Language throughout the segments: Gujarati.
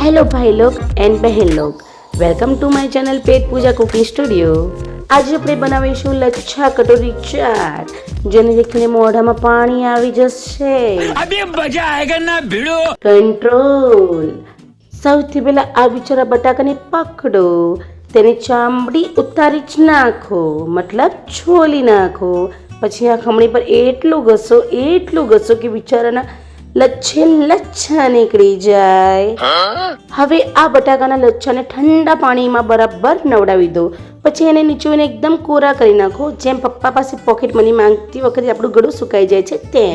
हेलो भाई लोग एंड बहन लोग, welcome to my channel Pet Pooja cooking studio. આજે આપણે બનાવીશું લચ્છા કટોરી ચાટ, જેને દેખીને મોઢામાં પાણી આવી જશે। અબે મજા આયેગા ના ભીડો। કંટ્રોલ। સૌથી પહેલા આ બિચારા બટાકાને પકડો, તેની ચામડી ઉતારી જ નાખો, મતલબ છોલી નાખો। પછી આ ખમણી પર એટલું ઘસો કે બિચારાના લચ્છે લચ્છા નીકળી જાય। હવે આ બટાકાના લચ્છાને ઠંડા પાણીમાં બરાબર નવડાવી દો। પછી એને નીચોઈને એકદમ કોરા કરી નાખો, જેમ પપ્પા પાસે પોકેટ મની માંગતી વખતે આપણું ગળું સુકાઈ જાય છે તેમ।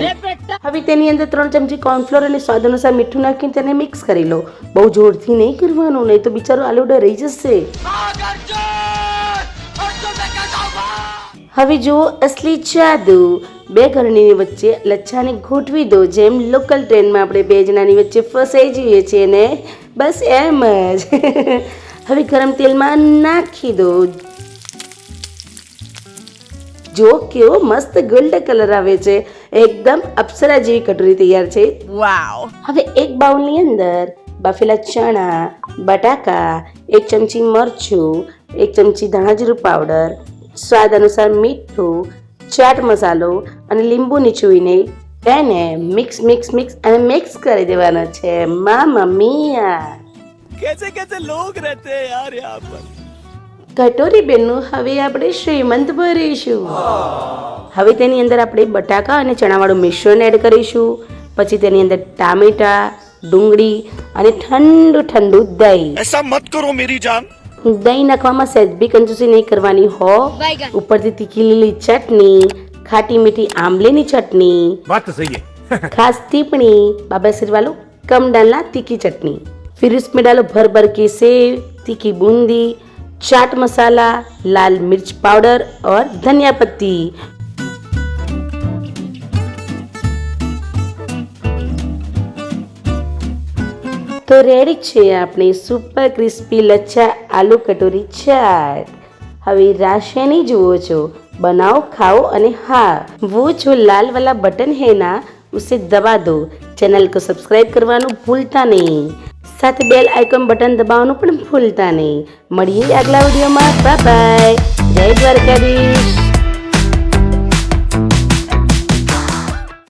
હવે તેની અંદર 3 ચમચી કોર્નફ્લોર અને સ્વાદ અનુસાર મીઠું નાખીને તેને મિક્સ કરી લો। બહુ જોરથી નહીં કરવાનું, નહીં તો બિચારો આલુડો રહી જશે। હવે જુઓ અસલી જાદુ। 2 ગરણીની વચ્ચે લચ્છાને ગોઠવી દો, જેમ લોકલ ટ્રેનમાં આપણે 2 જણાની વચ્ચે ફસાઈ જઈએ છીએ ને, બસ એમ જ। હવે ગરમ તેલમાં નાખી દો। જો કેવો મસ્ત ગોલ્ડન કલર આવે છે, એકદમ અપ્સરા જેવી કટોરી તૈયાર છે। વાવ। હવે એક બાઉલની અંદર બાફેલા ચણા, બટાકા, 1 ચમચી મરચું, 1 ચમચી ધાણા જીરું પાવડર, સ્વાદ અનુસાર મીઠું, ચાટ મસાલો અને લીંબુ નીચોવીને તેને મિક્સ કરી દેવાનો છે। મામા મિયા, कैसे लोग रहते हैं यार यहाँ पर। કટોરી બેનનું હવે આપણે શ્રીમંત ભરીશું। હવે તેની અંદર આપણે બટાકા અને ચણાવાળું મિશ્રણ એડ કરીશું। પછી તેની અંદર ટામેટા, ડુંગળી અને ઠંડુ દહીં। ऐसा मत करो मेरी जान। દહીં નાખવામાં સહેજ બી કંજૂસી નહીં કરવાની હો। ઉપરથી તીખી લીલી ચટણી, ખાટી મીઠી આંબલીની ચટણી, बात तो सही है। खास टिप्पणी बाबा सिर वालों कम डालना तीखी चटनी। फिर इसमें डालो भर भर के सेव, तीखी बूंदी, चाट मसाला, लाल मिर्च पाउडर और धनिया पत्ती। तो रेडी છે આપણી સુપર ક્રિસ્પી લચ્છા આલુ કટોરી ચાટ। હવે રાશેની જુઓ છો, बनाओ खाओ અને हाँ, वो जो लाल वाला बटन है ना, उसे दबा दो। चैनल को सब्सक्राइब करवाનું ભૂલતા નહીં, સાથે બેલ આઇકન બટન દબાવવાનું પણ ભૂલતા નહીં। મળીએ આગલા વિડીયોમાં। બાય બાય, જય દ્વારકાધીશ।